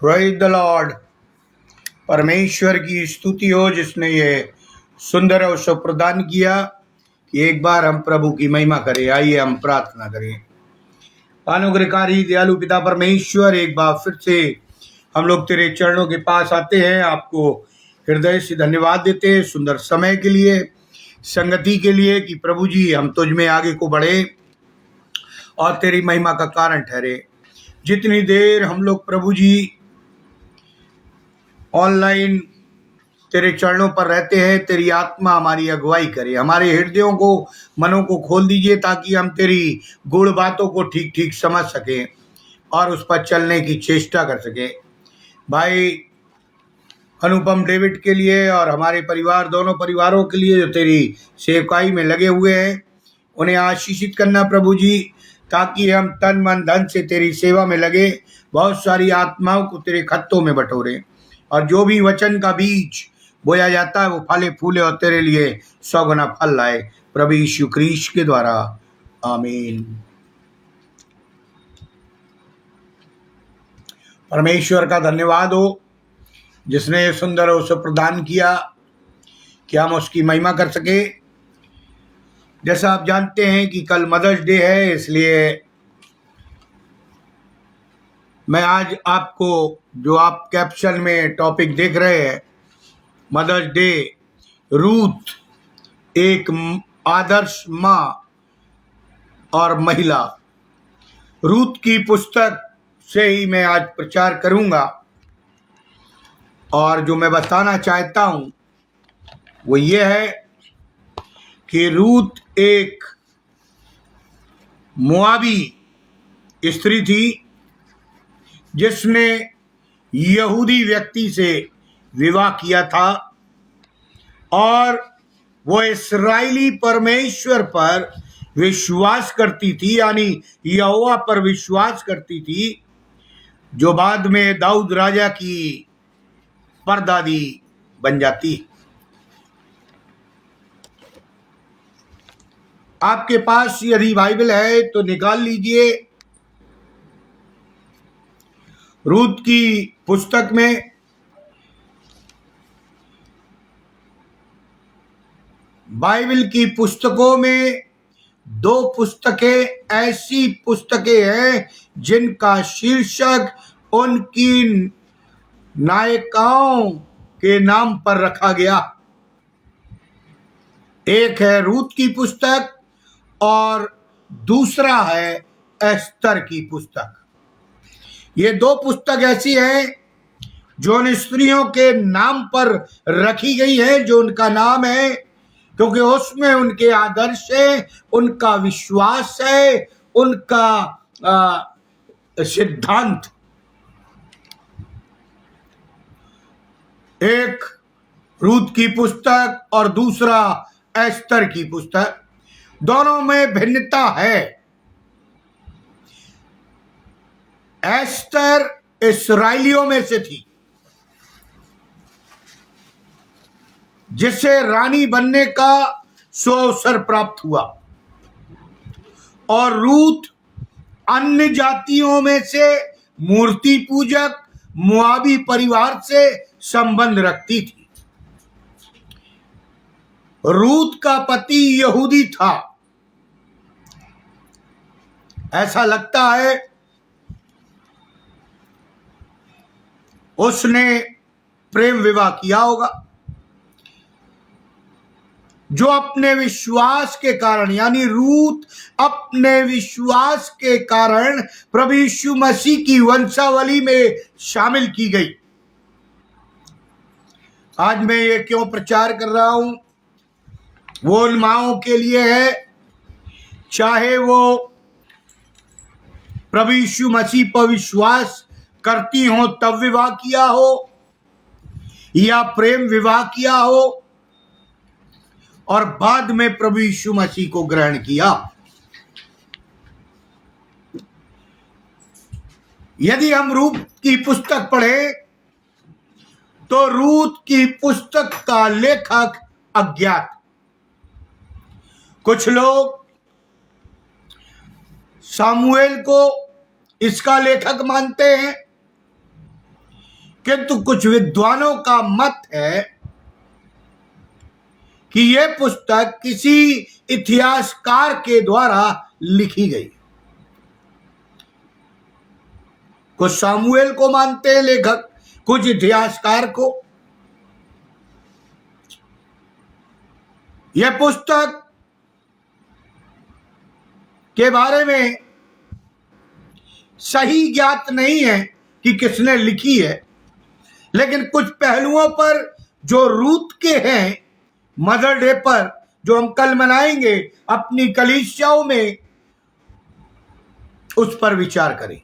Praise the Lord. परमेश्वर की स्तुति हो जिसने ये सुंदर अवसर प्रदान किया कि एक बार हम प्रभु की महिमा करें। आइए हम प्रार्थना करें। अनुग्रहकारी दयालु पिता परमेश्वर, एक बार फिर से हम लोग तेरे चरणों के पास आते हैं। आपको हृदय से धन्यवाद देते हैं सुंदर समय के लिए, संगति के लिए, कि प्रभु जी हम तुझ में आगे को बढ़े और तेरी महिमा का कारण ठहरे। जितनी देर हम लोग प्रभु जी ऑनलाइन तेरे चरणों पर रहते हैं, तेरी आत्मा हमारी अगुवाई करे। हमारे हृदयों को, मनों को खोल दीजिए ताकि हम तेरी गुण बातों को ठीक ठीक समझ सकें और उस पर चलने की चेष्टा कर सकें। भाई अनुपम डेविड के लिए और हमारे परिवार, दोनों परिवारों के लिए जो तेरी सेवकाई में लगे हुए हैं, उन्हें आशीषित करना प्रभु जी, ताकि हम तन मन धन से तेरी सेवा में लगे, बहुत सारी आत्माओं को तेरे खत्तों में बटोरे, और जो भी वचन का बीज बोया जाता है वो फले फूले और तेरे लिए 100 गुना फल लाए। प्रभु यीशु क्रीस्त के द्वारा, आमीन। परमेश्वर का धन्यवाद हो जिसने सुंदर अवसर प्रदान किया कि हम उसकी महिमा कर सके। जैसा आप जानते हैं कि कल मदर्स डे है, इसलिए मैं आज आपको, जो आप कैप्शन में टॉपिक देख रहे हैं, मदर्स डे, रूथ एक आदर्श माँ और महिला, रूथ की पुस्तक से ही मैं आज प्रचार करूंगा। और जो मैं बताना चाहता हूं वो ये है कि रूथ एक मोआबी स्त्री थी जिसने यहूदी व्यक्ति से विवाह किया था और वो इस्राएली परमेश्वर पर विश्वास करती थी, यानी यहोवा पर विश्वास करती थी, जो बाद में दाऊद राजा की परदादी बन जाती। आपके पास यदि बाइबल है तो निकाल लीजिए। रूथ की पुस्तक में बाइबल की पुस्तकों में 2 पुस्तकें ऐसी पुस्तकें हैं जिनका शीर्षक उनकी नायिकाओं के नाम पर रखा गया। एक है रूथ की पुस्तक और दूसरा है एस्तर की पुस्तक। ये 2 पुस्तक ऐसी हैं जो उन स्त्रियों के नाम पर रखी गई है, जो उनका नाम है, क्योंकि उसमें उनके आदर्श है, उनका विश्वास है, उनका सिद्धांत। एक रूथ की पुस्तक और दूसरा एस्तर की पुस्तक, दोनों में भिन्नता है। एस्तर इस्राएलियों में से थी जिसे रानी बनने का सुअवसर प्राप्त हुआ, और रूथ अन्य जातियों में से मूर्ति पूजक मोआबी परिवार से संबंध रखती थी। रूथ का पति यहूदी था, ऐसा लगता है। उसने प्रेम विवाह किया होगा, जो अपने विश्वास के कारण, यानी रूथ अपने विश्वास के कारण प्रभु यीशु मसीह की वंशावली में शामिल की गई। आज मैं ये क्यों प्रचार कर रहा हूं? वो उन माओं के लिए है, चाहे वो प्रभु यीशु मसीह पर विश्वास करती हो तब विवाह किया हो, या प्रेम विवाह किया हो और बाद में प्रभु यीशु मसीह को ग्रहण किया। यदि हम रूथ की पुस्तक पढ़ें तो रूथ की पुस्तक का लेखक अज्ञात। कुछ लोग सामुएल को इसका लेखक मानते हैं, किंतु कुछ विद्वानों का मत है कि यह पुस्तक किसी इतिहासकार के द्वारा लिखी गई। कुछ सामुएल को मानते हैं लेखक, कुछ इतिहासकार को। यह पुस्तक के बारे में सही ज्ञात नहीं है कि किसने लिखी है, लेकिन कुछ पहलुओं पर जो रूत के हैं, मदर डे पर जो हम कल मनाएंगे अपनी कलीसियाओं में, उस पर विचार करें।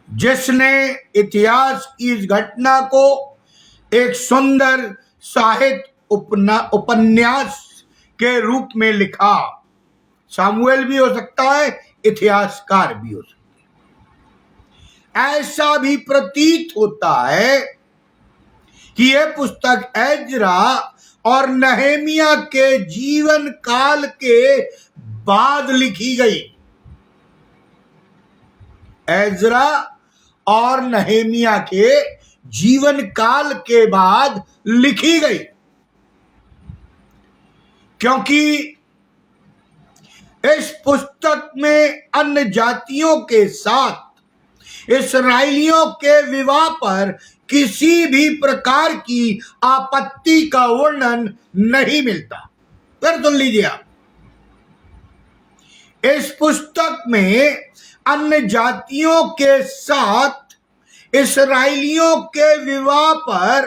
जिसने इतिहास की इस घटना को एक सुंदर साहित्य उपन्यास के रूप में लिखा, सामुएल भी हो सकता है, इतिहासकार भी हो सकता है। ऐसा भी प्रतीत होता है कि यह पुस्तक एजरा और नहेमिया के जीवन काल के बाद लिखी गई। एजरा और नहेमिया के जीवन काल के बाद लिखी गई, क्योंकि इस पुस्तक में अन्य जातियों के साथ इस्राएलियों के विवाह पर किसी भी प्रकार की आपत्ति का वर्णन नहीं मिलता। फिर सुन लीजिए आप, इस पुस्तक में अन्य जातियों के साथ इस्राएलियों के विवाह पर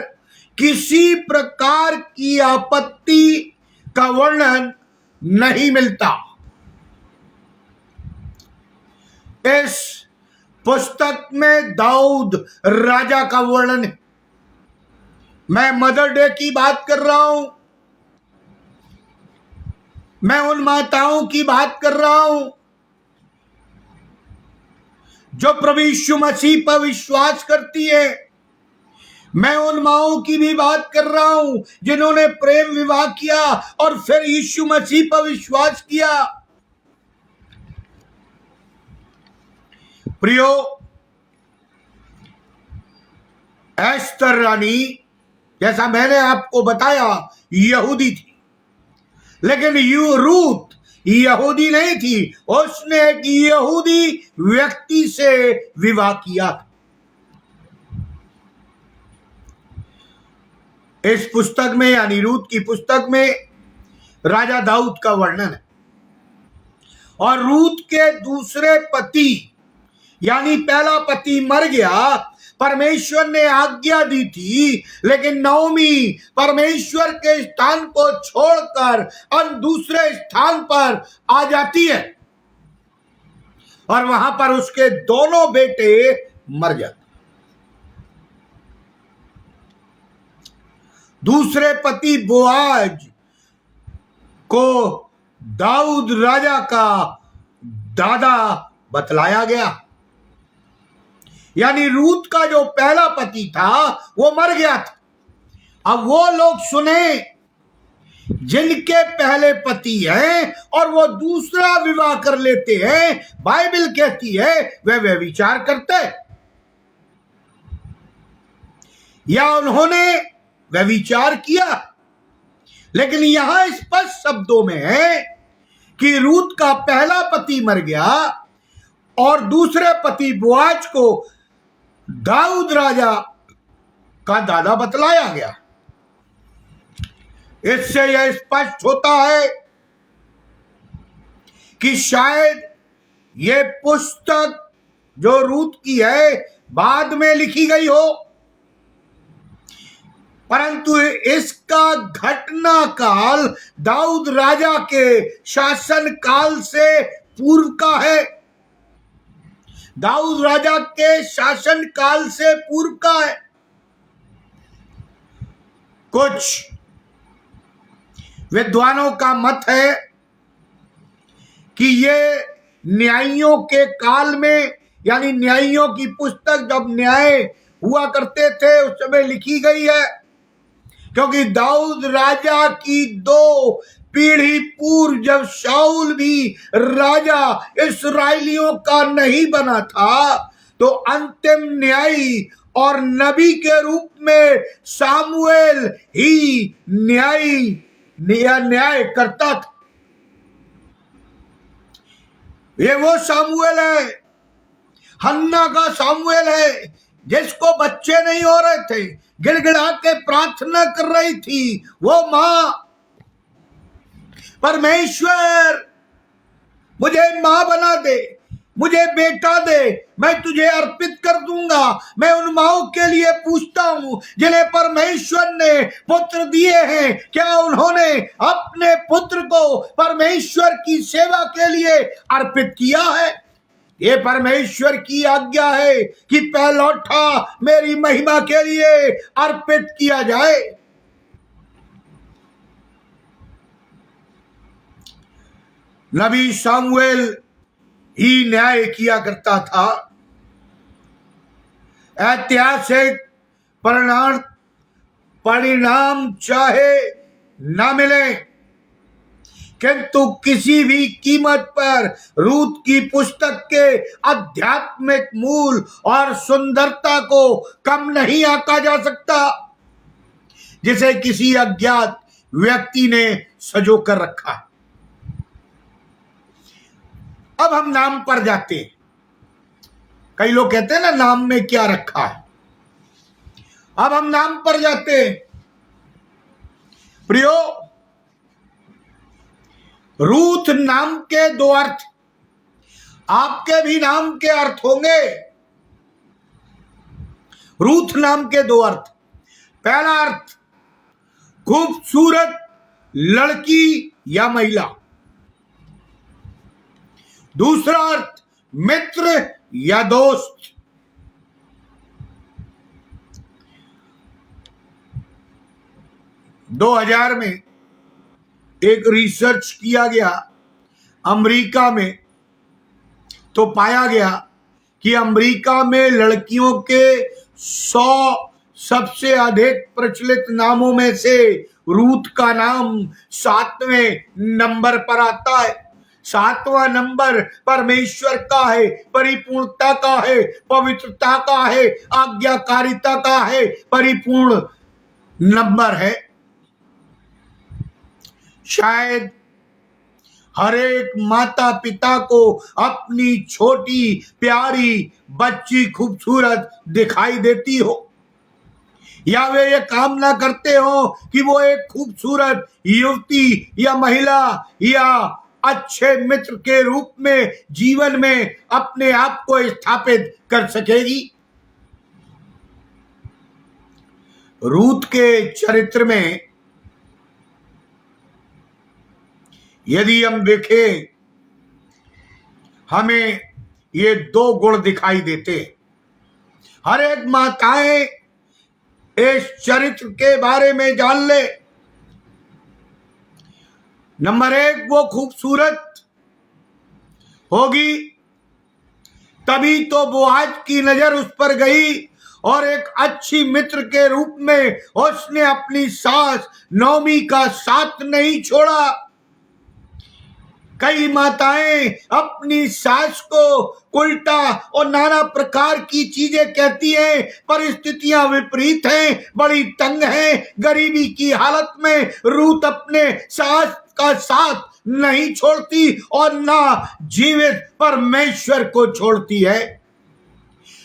किसी प्रकार की आपत्ति का वर्णन नहीं मिलता। इस पुस्तक में दाऊद राजा का वर्णन है। मैं मदर डे की बात कर रहा हूं, मैं उन माताओं की बात कर रहा हूं जो प्रभु यीशु मसीह पर विश्वास करती है। मैं उन माओं की भी बात कर रहा हूं जिन्होंने प्रेम विवाह किया और फिर यीशु मसीह पर विश्वास किया। प्रियो, एस्तर रानी, जैसा मैंने आपको बताया, यहूदी थी, लेकिन रूत यहूदी नहीं थी। उसने एक यहूदी व्यक्ति से विवाह किया। इस पुस्तक में, यानी रूत की पुस्तक में, राजा दाऊद का वर्णन है। और रूत के दूसरे पति, यानी पहला पति मर गया, परमेश्वर ने आज्ञा दी थी, लेकिन नओमी परमेश्वर के स्थान को छोड़कर दूसरे स्थान पर आ जाती है और वहां पर उसके दोनों बेटे मर जाते। दूसरे पति बोआज को दाऊद राजा का दादा बतलाया गया, यानी रूत का जो पहला पति था वो मर गया था। अब वो लोग सुने जिनके पहले पति हैं और वो दूसरा विवाह कर लेते हैं, बाइबल कहती है वे विचार करते, या उन्होंने वह विचार किया। लेकिन यहां स्पष्ट शब्दों में है कि रूत का पहला पति मर गया और दूसरे पति बोआज को दाऊद राजा का दादा बतलाया गया। इससे यह स्पष्ट होता है कि शायद यह पुस्तक जो रूत की है बाद में लिखी गई हो, परंतु इसका घटना काल दाऊद राजा के शासन काल से पूर्व का है। दाऊद राजा के शासन काल से पूर्व का है। कुछ विद्वानों का मत है कि ये न्यायियों के काल में, यानी न्यायियों की पुस्तक जब न्याय हुआ करते थे उस समय लिखी गई है, क्योंकि दाऊद राजा की 2 पीढ़ी पूर्व जब शाऊल भी राजा इस्राएलियों का नहीं बना था, तो अंतिम न्यायी और नबी के रूप में सामुएल ही न्याय करता था। ये वो सामुएल है, हन्ना का सामुएल है, जिसको बच्चे नहीं हो रहे थे, गिड़गिड़ा के प्रार्थना कर रही थी वो मां, परमेश्वर मुझे मां बना दे, मुझे बेटा दे, मैं तुझे अर्पित कर दूंगा। मैं उन माओं के लिए पूछता हूं जिन्हें परमेश्वर ने पुत्र दिए हैं, क्या उन्होंने अपने पुत्र को परमेश्वर की सेवा के लिए अर्पित किया है? ये परमेश्वर की आज्ञा है कि पहलौठा मेरी महिमा के लिए अर्पित किया जाए। नबी सामुएल ही न्याय किया करता था। ऐतिहासिक परिणाम चाहे ना मिले, किंतु किसी भी कीमत पर रूत की पुस्तक के आध्यात्मिक मूल और सुंदरता को कम नहीं आंका जा सकता, जिसे किसी अज्ञात व्यक्ति ने सजो कर रखा। अब हम नाम पर जाते हैं। कई लोग कहते हैं ना, नाम में क्या रखा है। अब हम नाम पर जाते हैं। प्रियो, रूथ नाम के दो अर्थ, आपके भी नाम के अर्थ होंगे। रूथ नाम के दो अर्थ। पहला अर्थ खूबसूरत लड़की या महिला, दूसरा अर्थ मित्र या दोस्त। दो 2000 में एक रिसर्च किया गया अमेरिका में, तो पाया गया कि अमेरिका में लड़कियों के 100 सबसे अधिक प्रचलित नामों में से रूथ का नाम 7वें नंबर पर आता है। 7वां नंबर परमेश्वर का है, परिपूर्णता का है, पवित्रता का है, आज्ञाकारिता का है, परिपूर्ण नंबर है। शायद हर एक माता पिता को अपनी छोटी प्यारी बच्ची खूबसूरत दिखाई देती हो, या वे ये कामना करते हो कि वो एक खूबसूरत युवती या महिला या अच्छे मित्र के रूप में जीवन में अपने आप को स्थापित कर सकेगी। रूथ के चरित्र में यदि हम देखें, हमें ये दो गुण दिखाई देते। हर एक माताएं इस चरित्र के बारे में जान ले। नंबर 1, वो खूबसूरत होगी, तभी तो बोआज की नजर उस पर गई और एक अच्छी मित्र के रूप में उसने अपनी सास नौमी का साथ नहीं छोड़ा। कई माताएं अपनी सास को उल्टा और नाना प्रकार की चीजें कहती हैं, परिस्थितियां विपरीत हैं, बड़ी तंग हैं, गरीबी की हालत में रूथ अपने सास का साथ नहीं छोड़ती और ना जीवित परमेश्वर को छोड़ती है।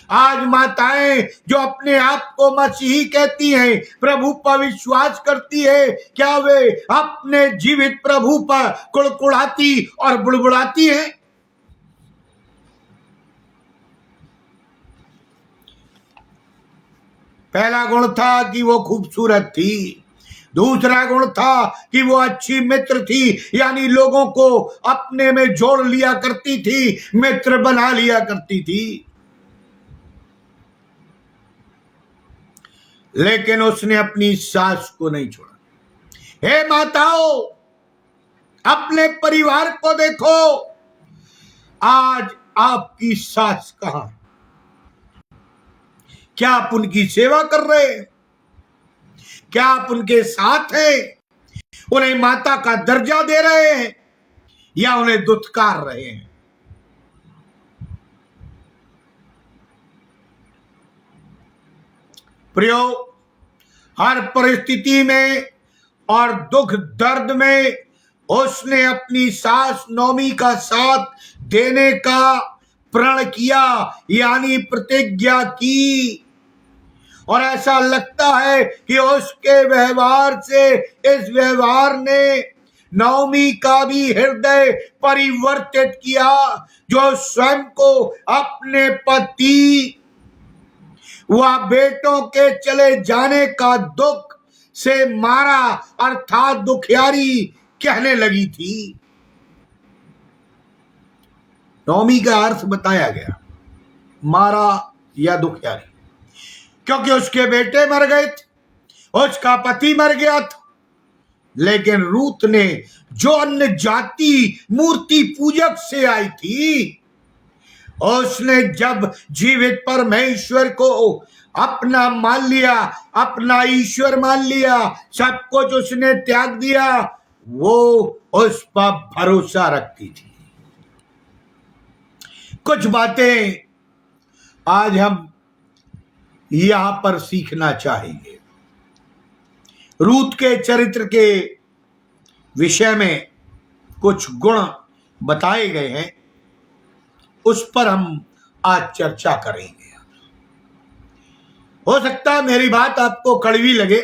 आज माताएं जो अपने आप को मसीही कहती हैं, प्रभु पर विश्वास करती है, क्या वे अपने जीवित प्रभु पर कुड़कुड़ाती और बुड़बुड़ाती हैं? पहला गुण था कि वो खूबसूरत थी। दूसरा गुण था कि वो अच्छी मित्र थी, यानी लोगों को अपने में जोड़ लिया करती थी, मित्र बना लिया करती थी। लेकिन उसने अपनी सास को नहीं छोड़ा। हे माताओं, अपने परिवार को देखो। आज आपकी सास कहां है? क्या आप उनकी सेवा कर रहे हैं? क्या आप उनके साथ हैं? उन्हें माता का दर्जा दे रहे हैं या उन्हें दुत्कार रहे हैं। प्रियो, हर परिस्थिति में और दुख दर्द में उसने अपनी सास नौमी का साथ देने का प्रण किया, यानी प्रतिज्ञा की। और ऐसा लगता है कि उसके व्यवहार से इस व्यवहार ने नौमी का भी हृदय परिवर्तित किया, जो स्वयं को अपने पति व बेटों के चले जाने का दुख से मारा अर्थात दुखियारी कहने लगी थी। नौमी का अर्थ बताया गया, मारा या दुखियारी, क्योंकि उसके बेटे मर गए थे, उसका पति मर गया था। लेकिन रूत ने, जो अन्य जाति मूर्ति पूजक से आई थी, उसने जब जीवित परमेश्वर को अपना मान लिया, अपना ईश्वर मान लिया, सब कुछ उसने त्याग दिया, वो उस पर भरोसा रखती थी। कुछ बातें आज हम यहां पर सीखना चाहेंगे। रूत के चरित्र के विषय में कुछ गुण बताए गए हैं, उस पर हम आज चर्चा करेंगे। हो सकता है मेरी बात आपको कड़वी लगे,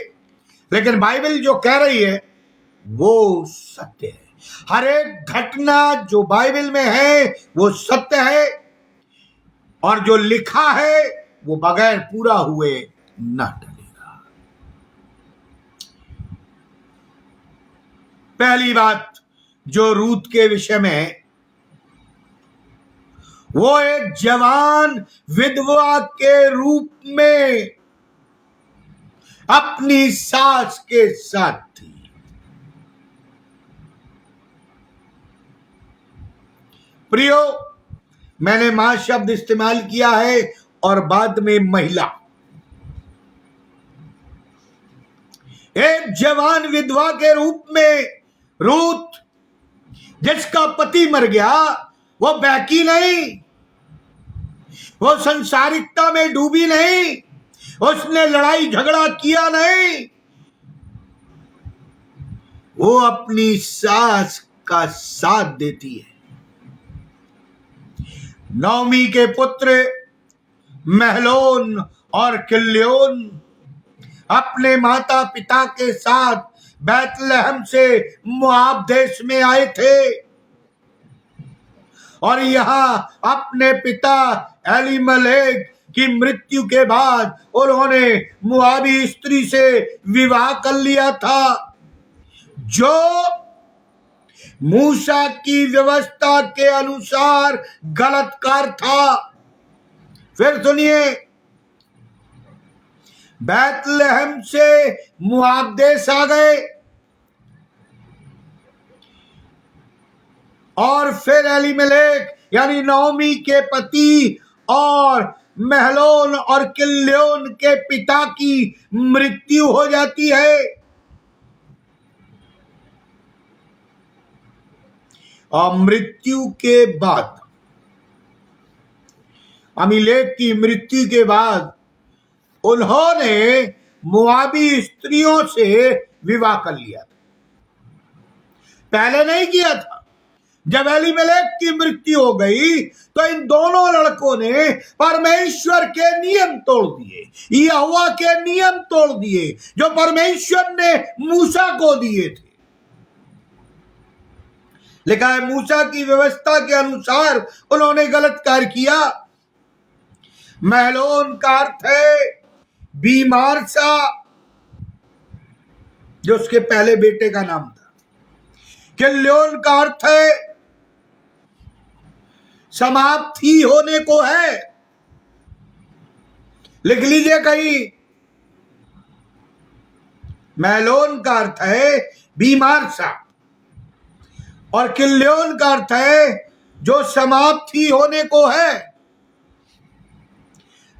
लेकिन बाइबल जो कह रही है वो सत्य है। हर एक घटना जो बाइबल में है वो सत्य है, और जो लिखा है वो बगैर पूरा हुए न टलेगा। पहली बात जो रूत के विषय में है, वो एक जवान विधवा के रूप में अपनी सास के साथ थी। प्रियो, मैंने मां शब्द इस्तेमाल किया है और बाद में महिला। एक जवान विधवा के रूप में रूत, जिसका पति मर गया, वो बहकी नहीं, वो संसारिकता में डूबी नहीं, उसने लड़ाई झगड़ा किया नहीं, वो अपनी सास का साथ देती है। नौमी के पुत्र महलोन और किल्योन अपने माता पिता के साथ बैतलहम से मोआब देश में आए थे, और यहां अपने पिता एलीमलेक की मृत्यु के बाद उन्होंने मोआबी स्त्री से विवाह कर लिया था, जो मूसा की व्यवस्था के अनुसार गलत कार्य था। फिर सुनिए, बैतलहम से मोआब देश आ गए, और फिर एलीमेलेक यानी नौमी के पति और महलोन और किल्योन के पिता की मृत्यु हो जाती है, और मृत्यु के बाद, अमीलेक की मृत्यु के बाद उन्होंने मोआबी स्त्रियों से विवाह कर लिया था। पहले नहीं किया था। जब एलीमेलेक की मृत्यु हो गई तो इन दोनों लड़कों ने परमेश्वर के नियम तोड़ दिए, यहोवा के नियम तोड़ दिए जो परमेश्वर ने मूसा को दिए थे। लिखा है, मूसा की व्यवस्था के अनुसार उन्होंने गलत कार्य किया। महलोन का अर्थ है बीमार सा, जो उसके पहले बेटे का नाम था। किल्योन का अर्थ है समाप्ति होने को है। लिख लीजिए कहीं, महलोन का अर्थ है बीमार सा, और किल्योन का अर्थ है जो समाप्ति होने को है।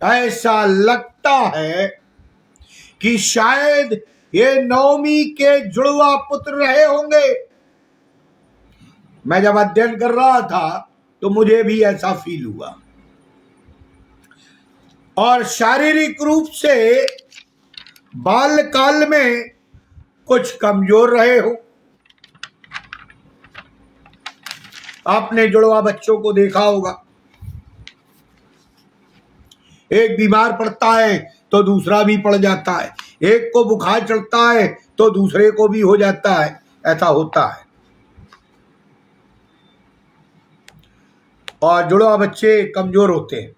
ऐसा लगता है कि शायद ये नवमी के जुड़वा पुत्र रहे होंगे। मैं जब अध्ययन कर रहा था तो मुझे भी ऐसा फील हुआ। और शारीरिक रूप से बाल्यकाल में कुछ कमजोर रहे हो। आपने जुड़वा बच्चों को देखा होगा, एक बीमार पड़ता है तो दूसरा भी पड़ जाता है, एक को बुखार चढ़ता है तो दूसरे को भी हो जाता है। ऐसा होता है। और जुड़वा बच्चे कमजोर होते हैं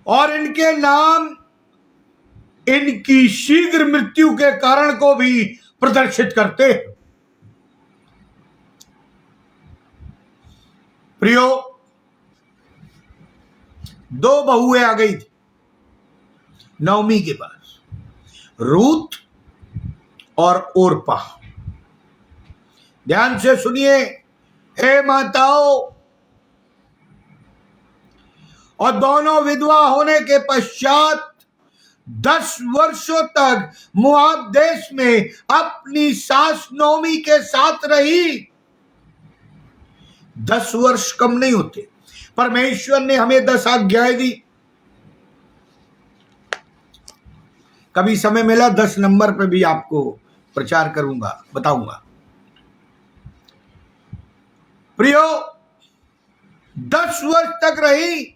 और इनके नाम इनकी शीघ्र मृत्यु के कारण को भी प्रदर्शित करते हैं। प्रियो, दो बहुएं आ गई थी नवमी के पास, रूत और ओरपा। ध्यान से सुनिए हे माताओं, और दोनों विधवा होने के पश्चात 10 वर्षों तक मोआब देश में अपनी सास नोमी के साथ रही। 10 वर्ष कम नहीं होते। परमेश्वर ने हमें 10 आज्ञाएं दी। कभी समय मिला 10 नंबर पे भी आपको प्रचार करूंगा, बताऊंगा। प्रियो, 10 वर्ष तक रही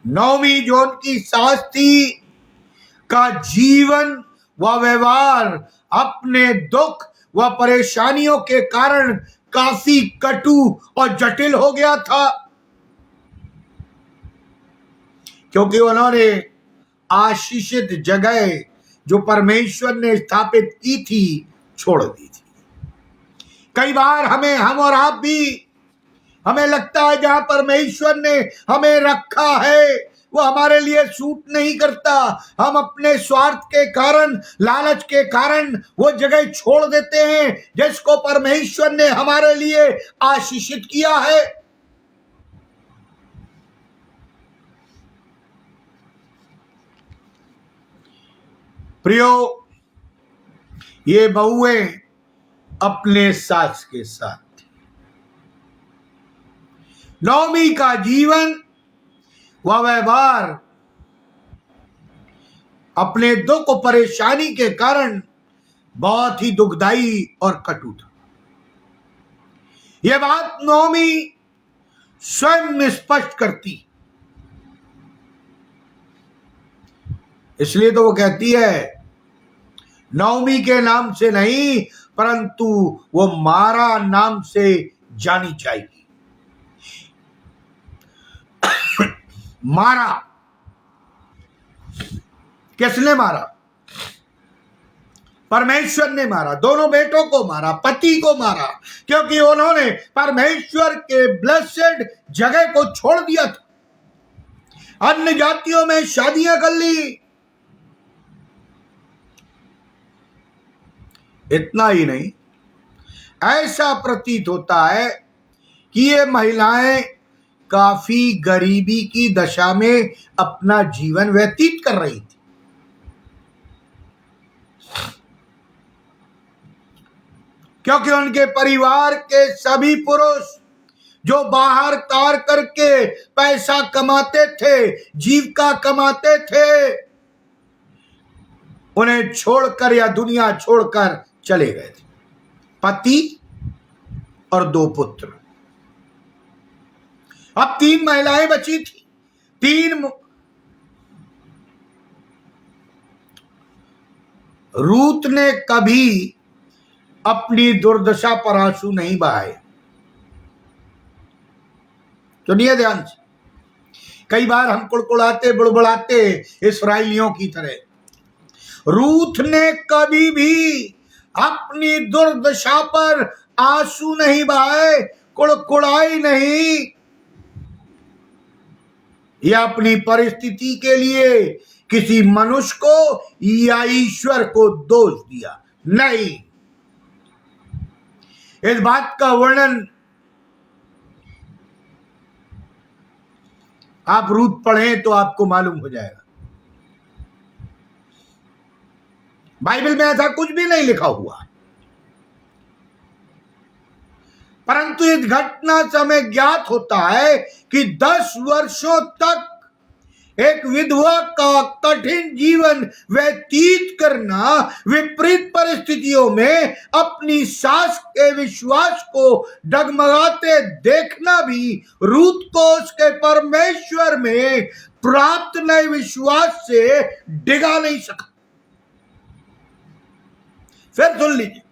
नौवीं जो उनकी सास थी का जीवन व व्यवहार अपने दुख व परेशानियों के कारण काफी कटु और जटिल हो गया था, क्योंकि उन्होंने आशीषित जगह जो परमेश्वर ने स्थापित की थी छोड़ दी थी। कई बार हम और आप भी, हमें लगता है जहां परमेश्वर ने हमें रखा है वो हमारे लिए सूट नहीं करता। हम अपने स्वार्थ के कारण, लालच के कारण वो जगह छोड़ देते हैं जिसको परमेश्वर ने हमारे लिए आशीषित किया है। प्रियो, ये बहुएं अपने सास के साथ, नौमी का जीवन व व्यवहार अपने दुख और परेशानी के कारण बहुत ही दुखदायी और कटु था। यह बात नौमी स्वयं स्पष्ट करती, इसलिए तो वो कहती है नौमी के नाम से नहीं परंतु वो मारा नाम से जानी जाएगी। मारा, किसने मारा? परमेश्वर ने मारा। दोनों बेटों को मारा, पति को मारा, क्योंकि उन्होंने परमेश्वर के ब्लेसेड जगह को छोड़ दिया था, अन्य जातियों में शादियां कर ली। इतना ही नहीं, ऐसा प्रतीत होता है कि ये महिलाएं काफी गरीबी की दशा में अपना जीवन व्यतीत कर रही थी, क्योंकि उनके परिवार के सभी पुरुष जो बाहर कार करके पैसा कमाते थे, जीविका कमाते थे, उन्हें छोड़कर या दुनिया छोड़कर चले गए थे। पति और 2 पुत्र। अब 3 महिलाएं बची थी। 3 रूत ने कभी अपनी दुर्दशा पर आंसू नहीं बहाए। सुनिए ध्यान से, कई बार हम कुड़कुड़ाते बुड़बुड़ाते इस्राएलियों की तरह। रूत ने कभी भी अपनी दुर्दशा पर आंसू नहीं बहाए, कुड़कुड़ाई नहीं, या अपनी परिस्थिति के लिए किसी मनुष्य को या ईश्वर को दोष दिया नहीं। इस बात का वर्णन आप रूत पढ़ें तो आपको मालूम हो जाएगा। बाइबल में ऐसा कुछ भी नहीं लिखा हुआ, परंतु इस घटना से हमें ज्ञात होता है कि 10 वर्षों तक एक विधवा का कठिन जीवन व्यतीत करना, विपरीत परिस्थितियों में अपनी सास के विश्वास को डगमगाते देखना भी रूत को उसके परमेश्वर में प्राप्त नए विश्वास से डिगा नहीं सका। फिर सुन लीजिए,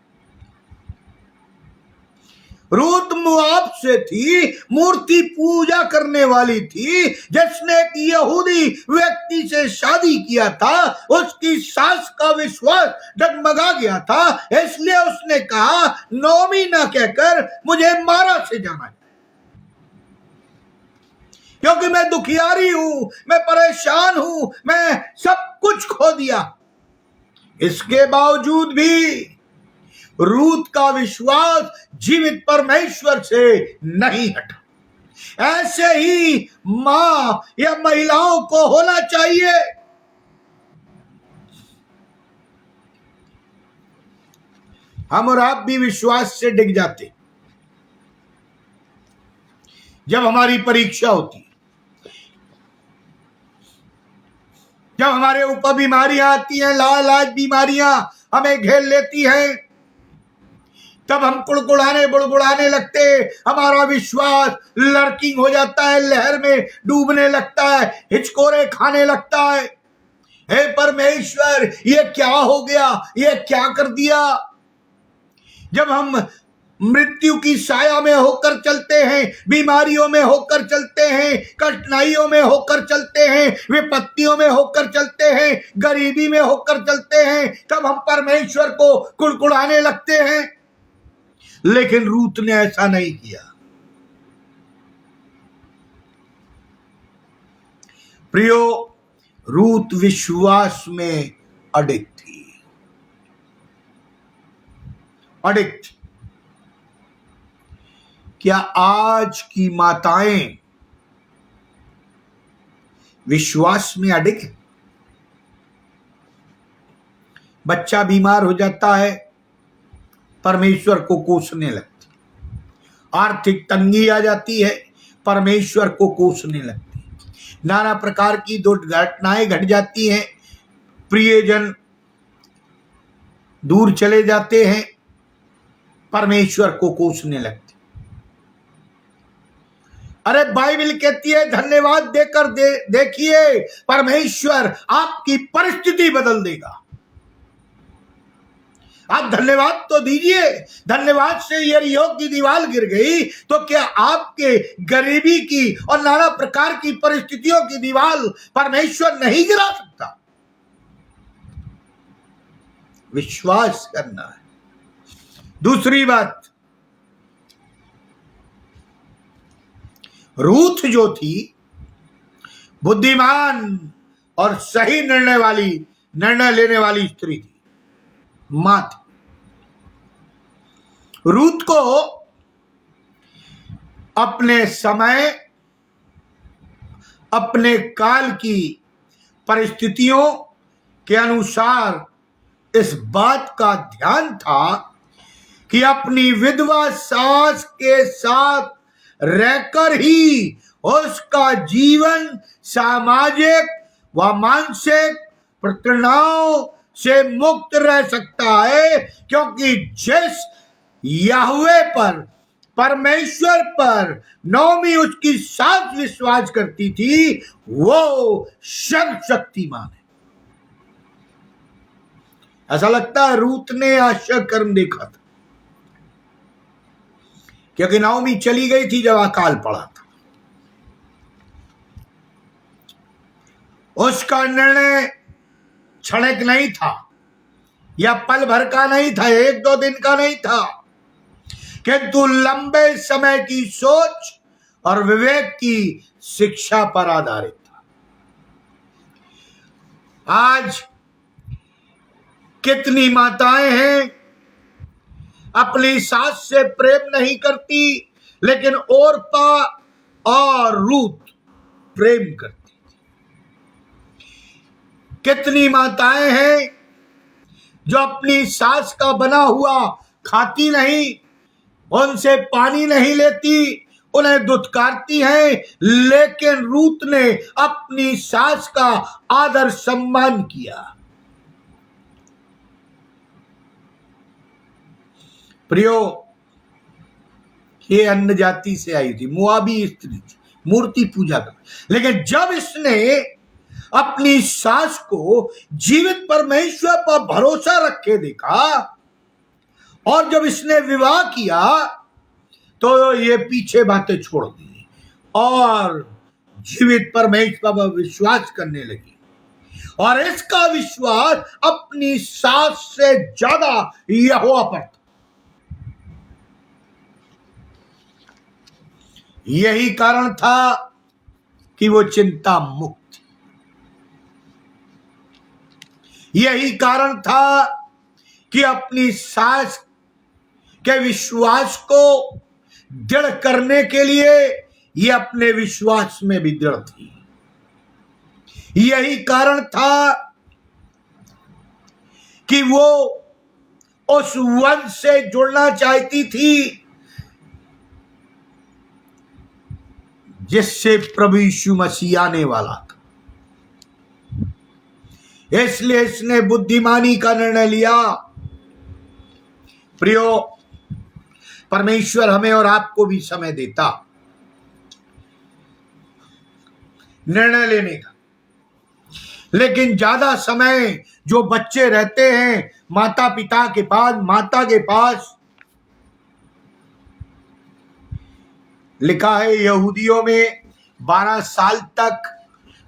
रूत मोआब से थी, मूर्ति पूजा करने वाली थी, जिसने एक यहूदी व्यक्ति से शादी किया था। उसकी सास का विश्वास डगमगा गया था, इसलिए उसने कहा नोमी ना कहकर मुझे मारा से जाना है, क्योंकि मैं दुखियारी हूं, मैं परेशान हूं, मैं सब कुछ खो दिया। इसके बावजूद भी रूत का विश्वास जीवित परमेश्वर से नहीं हटा। ऐसे ही मां या महिलाओं को होना चाहिए। हम और आप भी विश्वास से डिग जाते जब हमारी परीक्षा होती, जब हमारे ऊपर बीमारियां आती हैं, लाइलाज बीमारियां हमें घेर लेती हैं, तब हम कुड़कुड़ाने बुड़बुड़ाने लगते, हमारा विश्वास लर्किंग हो जाता है, लहर में डूबने लगता है, हिचकोरे खाने लगता है। हे परमेश्वर, ये क्या हो गया, ये क्या कर दिया। जब हम मृत्यु की साया में होकर चलते हैं, बीमारियों में होकर चलते हैं, कठिनाइयों में होकर चलते हैं, विपत्तियों में होकर चलते हैं, गरीबी में होकर चलते हैं, तब हम परमेश्वर को कुड़कुड़ाने लगते हैं। लेकिन रूत ने ऐसा नहीं किया। प्रियो, रूत विश्वास में अडिग थी, अडिग थी। क्या आज की माताएं विश्वास में अडिग हैं? बच्चा बीमार हो जाता है, परमेश्वर को कोसने लगती, आर्थिक तंगी आ जाती है, परमेश्वर को कोसने लगती, नाना प्रकार की दुर्घटनाएं घट जाती हैं, प्रियजन दूर चले जाते हैं, परमेश्वर को कोसने लगते। अरे बाइबल कहती है धन्यवाद देकर देखिए, परमेश्वर आपकी परिस्थिति बदल देगा। आप धन्यवाद तो दीजिए। धन्यवाद से यरीहो की दीवार गिर गई, तो क्या आपके गरीबी की और नाना प्रकार की परिस्थितियों की दीवार परमेश्वर नहीं गिरा सकता? विश्वास करना है। दूसरी बात, रूथ जो थी बुद्धिमान और सही निर्णय लेने वाली स्त्री थी, मां थी। रूथ को अपने समय, अपने काल की परिस्थितियों के अनुसार इस बात का ध्यान था कि अपनी विधवा सास के साथ रहकर ही उसका जीवन सामाजिक व मानसिक प्रताड़नाओं से मुक्त रह सकता है, क्योंकि जिस यहोवे पर, परमेश्वर पर नौमी उसकी साथ विश्वास करती थी, वो सर्वशक्तिमान है। ऐसा लगता है रूत ने आश्चर्य कर्म देखा था, क्योंकि नौमी चली गई थी जब अकाल पड़ा था। उसका निर्णय क्षणिक नहीं था, या पल भर का नहीं था, 1-2 दिन का नहीं था, किंतु लंबे समय की सोच और विवेक की शिक्षा पर आधारित था। आज कितनी माताएं हैं अपनी सास से प्रेम नहीं करती, लेकिन ओर्पा और रूत प्रेम करती थी। कितनी माताएं हैं जो अपनी सास का बना हुआ खाती नहीं, उनसे पानी नहीं लेती, उन्हें दुत्कारती हैं, लेकिन रूत ने अपनी सास का आदर सम्मान किया। प्रियो, ये अन्य जाति से आई थी, मुआबी स्त्री थी, मूर्ति पूजा कर, लेकिन जब इसने अपनी सास को जीवित परमेश्वर पर भरोसा रखे देखा और जब इसने विवाह किया तो ये पीछे बातें छोड़ दी और जीवित परमेश्वर पर विश्वास करने लगी, और इसका विश्वास अपनी सास से ज्यादा यहोवा पर था। यही कारण था कि वो चिंता मुक्त थी। यही कारण था कि अपनी सास के विश्वास को दृढ़ करने के लिए ये अपने विश्वास में भी दृढ़ थी। यही कारण था कि वो उस वंश से जुड़ना चाहती थी जिससे प्रभु यीशु मसीह आने वाला था। इसलिए इसने बुद्धिमानी का निर्णय लिया। प्रियो, परमेश्वर हमें और आपको भी समय देता निर्णय लेने का, लेकिन ज्यादा समय जो बच्चे रहते हैं माता पिता के पास, माता के पास, लिखा है यहूदियों में 12 साल तक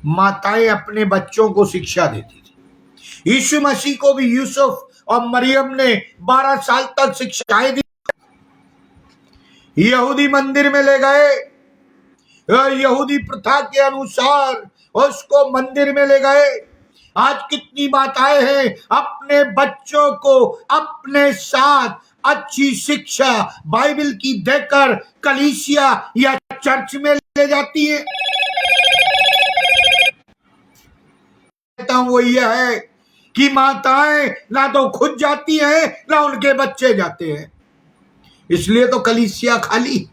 माताएं अपने बच्चों को शिक्षा देती थी। यीशु मसीह को भी यूसुफ और मरियम ने 12 साल तक शिक्षाएं दी। यहूदी मंदिर में ले गए, यहूदी प्रथा के अनुसार उसको मंदिर में ले गए। आज कितनी माताएं हैं अपने बच्चों को अपने साथ अच्छी शिक्षा बाइबल की देकर कलीसिया या चर्च में ले जाती है। वो यह है कि माताएं ना तो खुद जाती हैं ना उनके बच्चे जाते हैं, इसलिए तो कलीसिया खाली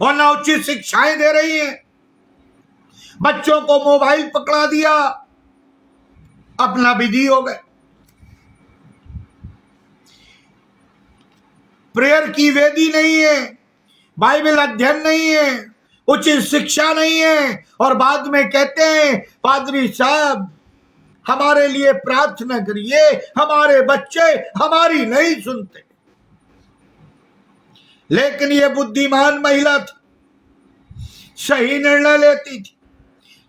और ना उचित शिक्षाएं दे रही हैं। बच्चों को मोबाइल पकड़ा दिया, अपना बिजी हो गए। प्रेयर की वेदी नहीं है, बाइबल अध्ययन नहीं है, उचित शिक्षा नहीं है, और बाद में कहते हैं पादरी साहब हमारे लिए प्रार्थना करिए, हमारे बच्चे हमारी नहीं सुनते। लेकिन ये बुद्धिमान महिला थी, सही निर्णय लेती थी,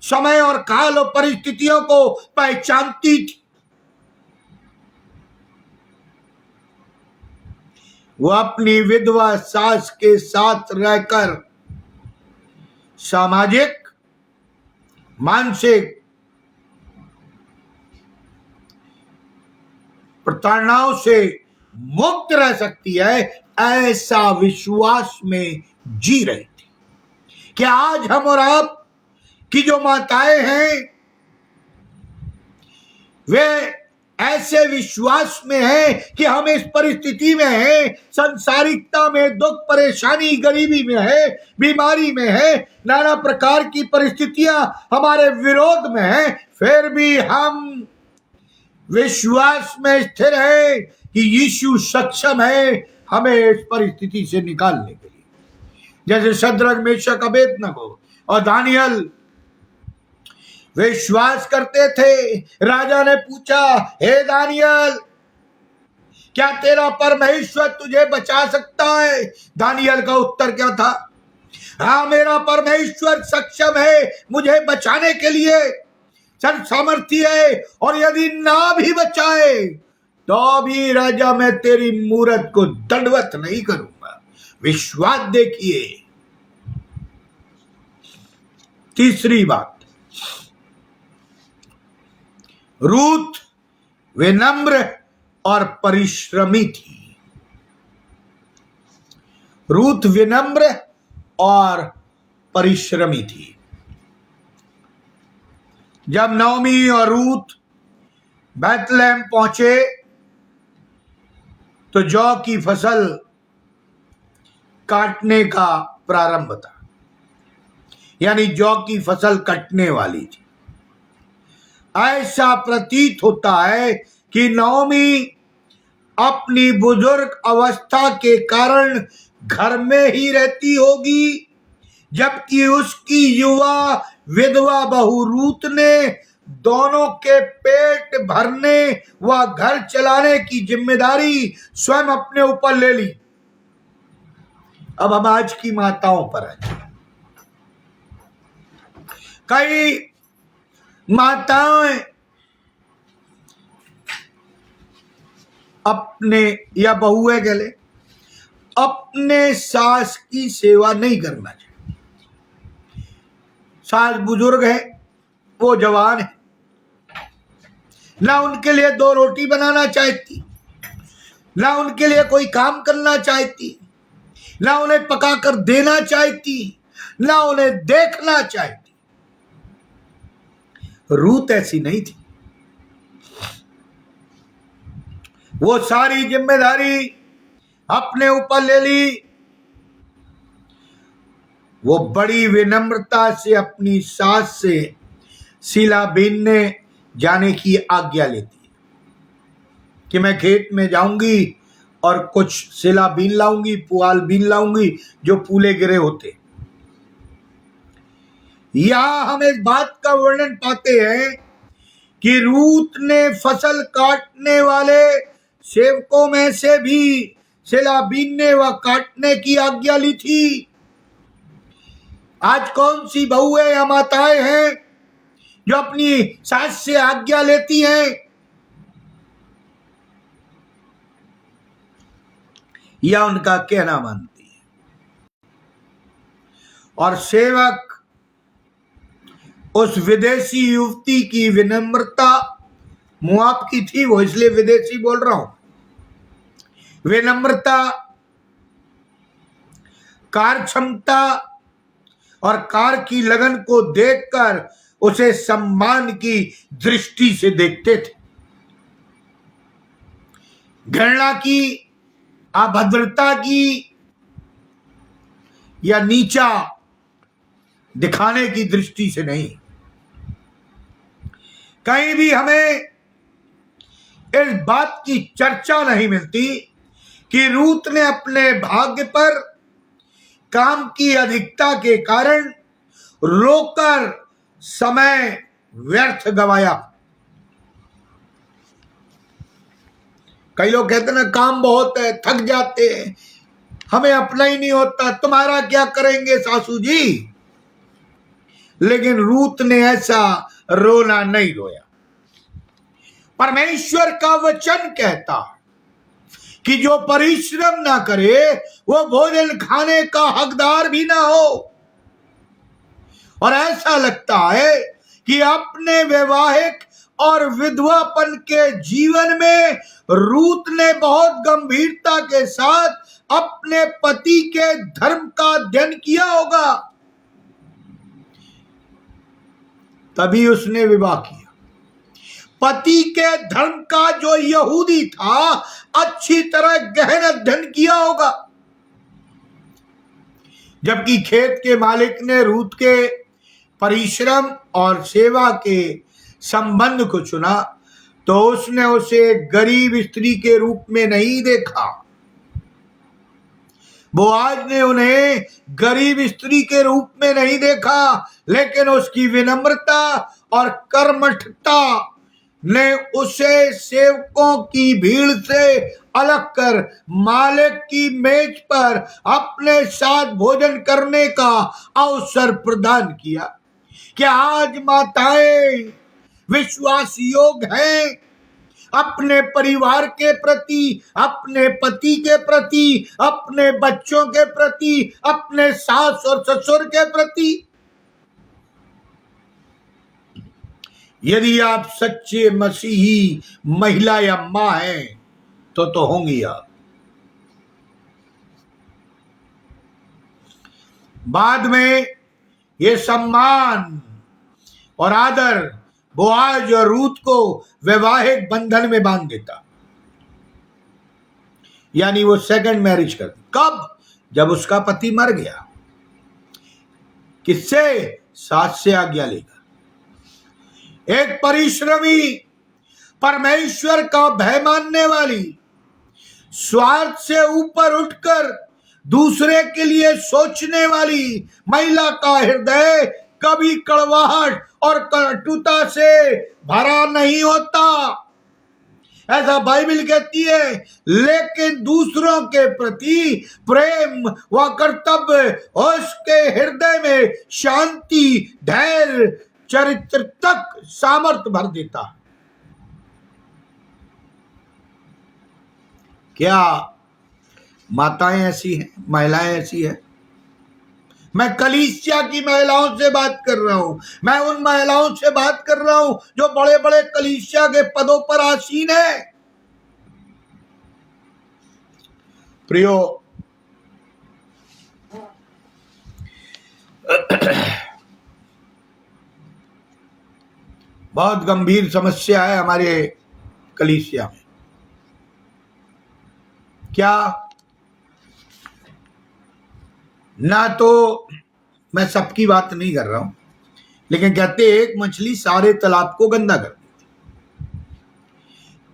समय और काल और परिस्थितियों को पहचानती थी। वो अपनी विधवा सास के साथ रहकर सामाजिक, मानसिक प्रताड़नाओं से मुक्त रह सकती है, ऐसा विश्वास में जी रही थी। क्या आज हम और आप की जो माताएं हैं वे ऐसे विश्वास में हैं कि हम इस परिस्थिति में हैं, संसारिकता में, दुख, परेशानी, गरीबी में है, बीमारी में है, नाना प्रकार की परिस्थितियां हमारे विरोध में हैं, फिर भी हम विश्वास में स्थिर है कि यीशु सक्षम है हमें इस परिस्थिति से निकालने के लिए। जैसे शद्रक, मेशक, अबेदनगो और दानियल विश्वास करते थे। राजा ने पूछा, हे दानियल, क्या तेरा परमेश्वर तुझे बचा सकता है? दानियल का उत्तर क्या था? हाँ, मेरा परमेश्वर सक्षम है मुझे बचाने के लिए, सामर्थ्य है, और यदि ना भी बचाए तो भी राजा मैं तेरी मूरत को दंडवत नहीं करूंगा। विश्वास देखिए। तीसरी बात, रूत विनम्र और परिश्रमी थी। रूत विनम्र और परिश्रमी थी। जब नौमी और रूत बैतलहम पहुंचे तो जौ की फसल काटने का प्रारंभ था, यानी जौ की फसल कटने वाली थी। ऐसा प्रतीत होता है कि नौमी अपनी बुजुर्ग अवस्था के कारण घर में ही रहती होगी, जबकि उसकी युवा विधवा बहू रूत ने दोनों के पेट भरने व घर चलाने की जिम्मेदारी स्वयं अपने ऊपर ले ली। अब हम आज की माताओं पर हैं। कई माताएं अपने या बहुएं कह ले अपने सास की सेवा नहीं करना चाहिए। सास बुजुर्ग है, वो जवान है, ना उनके लिए दो रोटी बनाना चाहती, ना उनके लिए कोई काम करना चाहती, ना उन्हें पकाकर देना चाहती, ना उन्हें देखना चाहती। रूत ऐसी नहीं थी। वो सारी जिम्मेदारी अपने ऊपर ले ली। वो बड़ी विनम्रता से अपनी सास से सिला बीनने जाने की आज्ञा लेती है कि मैं खेत में जाऊंगी और कुछ सिला बीन लाऊंगी, पुआल बीन लाऊंगी जो पूले गिरे होते। यहां हम इस बात का वर्णन पाते हैं कि रूत ने फसल काटने वाले सेवकों में से भी सिला बीनने व काटने की आज्ञा ली थी। आज कौन सी बहुएं या माताएं हैं जो अपनी सास से आज्ञा लेती हैं या उनका कहना मानती है? और सेवक उस विदेशी युवती की विनम्रता मुआब की थी, वो इसलिए विदेशी बोल रहा हूं। विनम्रता, कार्य क्षमता और कार्य की लगन को देखकर उसे सम्मान की दृष्टि से देखते थे। घृणा की, अभद्रता की या नीचा दिखाने की दृष्टि से नहीं। कहीं भी हमें इस बात की चर्चा नहीं मिलती कि रूत ने अपने भाग्य पर काम की अधिकता के कारण रोकर समय व्यर्थ गवाया। कई लोग कहते ना काम बहुत है, थक जाते हैं, हमें अपना ही नहीं होता, तुम्हारा क्या करेंगे सासू जी। लेकिन रूत ने ऐसा रोना नहीं रोया। परमेश्वर का वचन कहता कि जो परिश्रम ना करे वो भोजन खाने का हकदार भी ना हो। और ऐसा लगता है कि अपने वैवाहिक और विधवापन के जीवन में रूत ने बहुत गंभीरता के साथ अपने पति के धर्म का अध्ययन किया होगा, तभी उसने विवाह किया। पति के धर्म का जो यहूदी था अच्छी तरह गहन अध्ययन किया होगा। जबकि खेत के मालिक ने रूत के परिश्रम और सेवा के संबंध को चुना तो उसने उसे गरीब स्त्री के रूप में नहीं देखा। बोआज ने उन्हें गरीब स्त्री के रूप में नहीं देखा, लेकिन उसकी विनम्रता और कर्मठता ने उसे सेवकों की भीड़ से अलग कर मालिक की मेज पर अपने साथ भोजन करने का अवसर प्रदान किया। क्या आज माताएं विश्वास योग्य हैं अपने परिवार के प्रति, अपने पति के प्रति, अपने बच्चों के प्रति, अपने सास और ससुर के प्रति? यदि आप सच्चे मसीही महिला या मां हैं तो होंगी आप। बाद में ये सम्मान और आदर बोआज और रूत को वैवाहिक बंधन में बांध देता, यानी वो सेकंड मैरिज कर दी। कब? जब उसका पति मर गया। किससे? सास से आज्ञा लेकर। एक परिश्रमी, परमेश्वर का भय मानने वाली, स्वार्थ से ऊपर उठकर दूसरे के लिए सोचने वाली महिला का हृदय कभी कड़वाहट और कटुता से भरा नहीं होता, ऐसा बाइबल कहती है। लेकिन दूसरों के प्रति प्रेम व कर्तव्य उसके हृदय में शांति, धैर्य, चरित्र तक सामर्थ्य भर देता है। क्या माताएं ऐसी हैं, महिलाएं ऐसी हैं? मैं कलीसिया की महिलाओं से बात कर रहा हूं। मैं उन महिलाओं से बात कर रहा हूं जो बड़े बड़े कलीसिया के पदों पर आसीन है। प्रियो, बहुत गंभीर समस्या है हमारे कलीसिया में। क्या? ना तो मैं सबकी बात नहीं कर रहा हूं, लेकिन कहते एक मछली सारे तालाब को गंदा कर देती।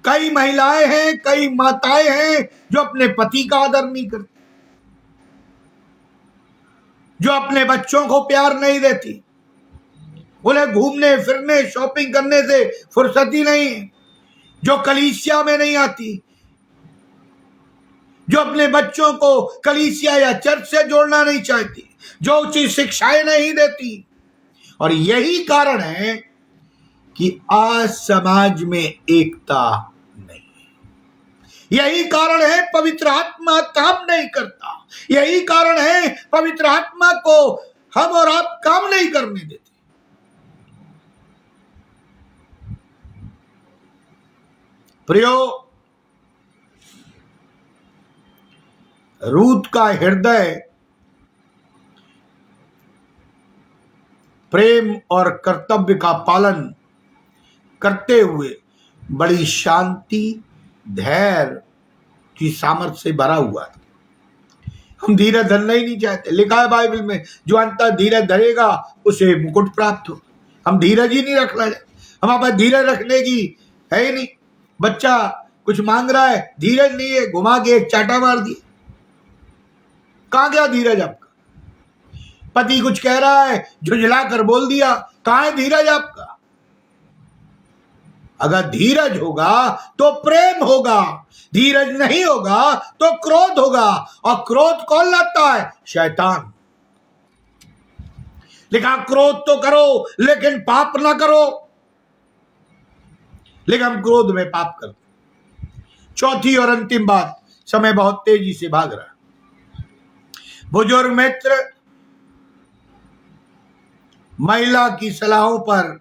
कई महिलाएं हैं, कई माताएं हैं जो अपने पति का आदर नहीं करती, जो अपने बच्चों को प्यार नहीं देती, उन्हें घूमने फिरने शॉपिंग करने से फुर्सत ही नहीं, जो कलीसिया में नहीं आती, जो अपने बच्चों को कलीसिया या चर्च से जोड़ना नहीं चाहती, जो उचित शिक्षाएं नहीं देती। और यही कारण है कि आज समाज में एकता नहीं है। यही कारण है पवित्र आत्मा काम नहीं करता। यही कारण है पवित्र आत्मा को हम और आप काम नहीं करने देते। प्रियो, रूत का हृदय प्रेम और कर्तव्य का पालन करते हुए बड़ी शांति, धैर्य की सामर्थ्य से भरा हुआ था। हम धीरज धरना ही नहीं चाहते। लिखा है बाइबल में, जो अंतर धीरज धरेगा उसे मुकुट प्राप्त हो। हम धीरज ही नहीं रखना चाहते। हमारे पास धीरज रखने की है ही नहीं। बच्चा कुछ मांग रहा है, धीरज नहीं है, घुमा के एक चाटा मार दिया। कहां गया धीरज आपका? पति कुछ कह रहा है, झुंझला कर बोल दिया, कहां है धीरज आपका? अगर धीरज होगा तो प्रेम होगा, धीरज नहीं होगा तो क्रोध होगा। और क्रोध कौन लाता है? शैतान। लिखा क्रोध तो करो लेकिन पाप ना करो। लेकिन हम क्रोध में पाप करते। चौथी और अंतिम बात, समय बहुत तेजी से भाग रहा है। बुजुर्ग मित्र महिला की सलाहों पर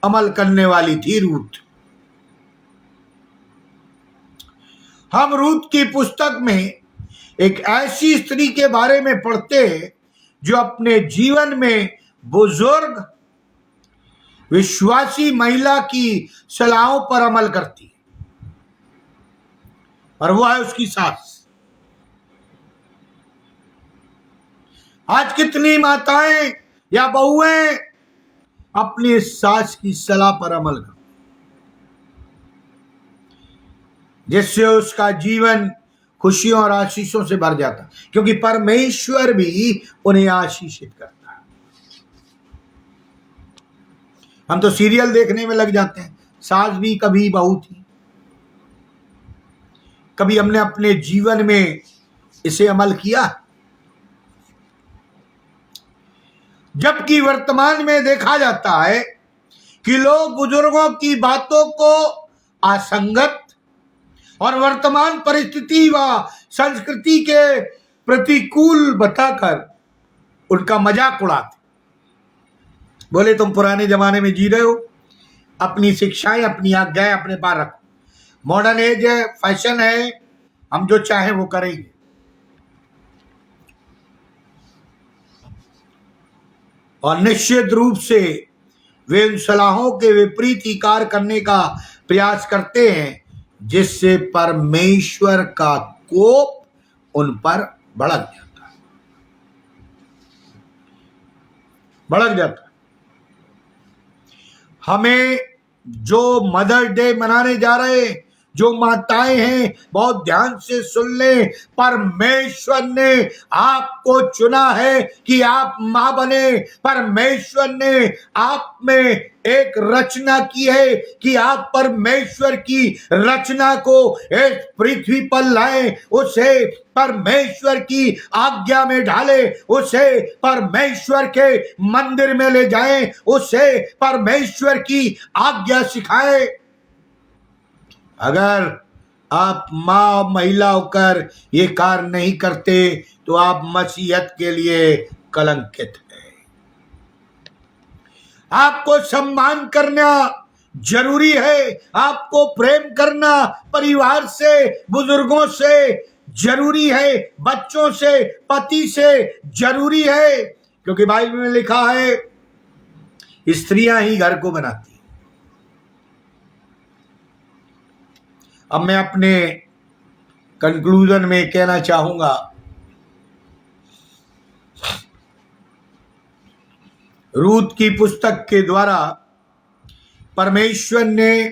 अमल करने वाली थी रूत। हम रूत की पुस्तक में एक ऐसी स्त्री के बारे में पढ़ते हैं जो अपने जीवन में बुजुर्ग विश्वासी महिला की सलाहों पर अमल करती है, और वो है उसकी सास। आज कितनी माताएं या बहुएं अपनी सास की सलाह पर अमल करती, जिससे उसका जीवन खुशियों और आशीषों से भर जाता, क्योंकि परमेश्वर भी उन्हें आशीषित करता है। हम तो सीरियल देखने में लग जाते हैं। सास भी कभी बहू थी। कभी हमने अपने जीवन में इसे अमल किया? जबकि वर्तमान में देखा जाता है कि लोग बुजुर्गों की बातों को असंगत और वर्तमान परिस्थिति व संस्कृति के प्रतिकूल बताकर उनका मजाक उड़ाते। बोले तुम पुराने जमाने में जी रहे हो, अपनी शिक्षाएं, अपनी आज्ञाएं अपने पास रखो। मॉडर्न एज है, फैशन है, हम जो चाहे वो करेंगे। और निश्चित रूप से वे उन सलाहों के विपरीत ही कार्य करने का प्रयास करते हैं, जिससे परमेश्वर का कोप उन पर भड़क जाता है। हमें जो मदर डे मनाने जा रहे हैं, जो माताएं हैं, बहुत ध्यान से सुन ले, परमेश्वर ने आपको चुना है कि आप मां बने। परमेश्वर ने आप में एक रचना की है कि आप परमेश्वर की रचना को इस पृथ्वी पर लाएं, उसे परमेश्वर की आज्ञा में डालें, उसे परमेश्वर के मंदिर में ले जाएं, उसे परमेश्वर की आज्ञा सिखाएं। अगर आप मां महिला होकर ये कार्य नहीं करते तो आप मसीहत के लिए कलंकित हैं। आपको सम्मान करना जरूरी है, आपको प्रेम करना परिवार से, बुजुर्गों से जरूरी है, बच्चों से, पति से जरूरी है, क्योंकि बाइबल में लिखा है स्त्रियां ही घर को बनाती। अब मैं अपने कंक्लूजन में कहना चाहूंगा, रूत की पुस्तक के द्वारा परमेश्वर ने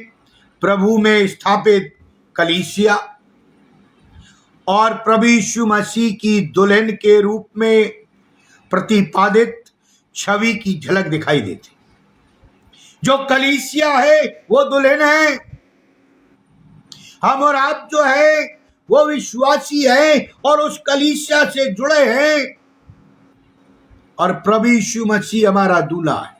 प्रभु में स्थापित कलीसिया और प्रभु यीशु मसीह की दुल्हन के रूप में प्रतिपादित छवि की झलक दिखाई देती। जो कलीसिया है वो दुल्हन है, हम और आप जो है वो विश्वासी हैं और उस कलीसिया से जुड़े हैं, और प्रभु यीशु मसीह हमारा दूल्हा है।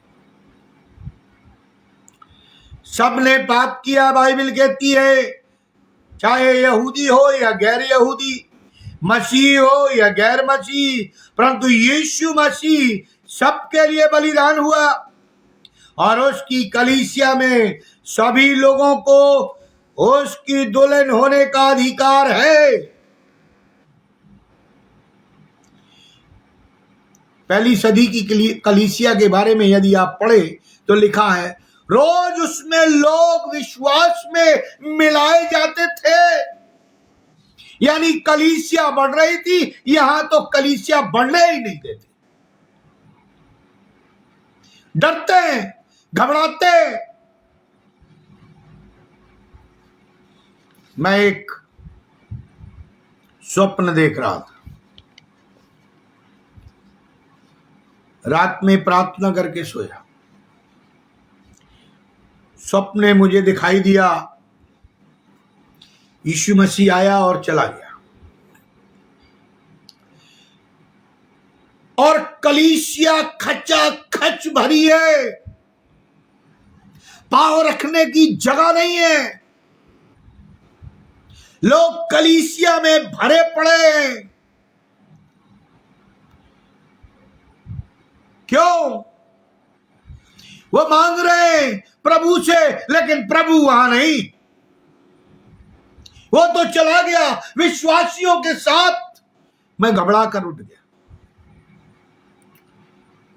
सबने पाप किया, बाइबल कहती है, चाहे यहूदी हो या गैर यहूदी, मसीह हो या गैर मसीह, परंतु यीशु मसीह सबके लिए बलिदान हुआ और उसकी कलीसिया में सभी लोगों को उसकी दुल्हन होने का अधिकार है। पहली सदी की कलीसिया के बारे में यदि आप पढ़े तो लिखा है, रोज उसमें लोग विश्वास में मिलाए जाते थे। यानी कलीसिया बढ़ रही थी, यहां तो कलीसिया बढ़ने ही नहीं देते, डरते हैं, घबराते हैं। मैं एक स्वप्न देख रहा था, रात में प्रार्थना करके सोया, स्वप्न में मुझे दिखाई दिया यीशु मसीह आया और चला गया, और कलीसिया खचा खच भरी है, पांव रखने की जगह नहीं है, लोग कलीसिया में भरे पड़े हैं। क्यों? वो मांग रहे हैं प्रभु से, लेकिन प्रभु वहां नहीं, वो तो चला गया विश्वासियों के साथ। मैं घबरा कर उठ गया,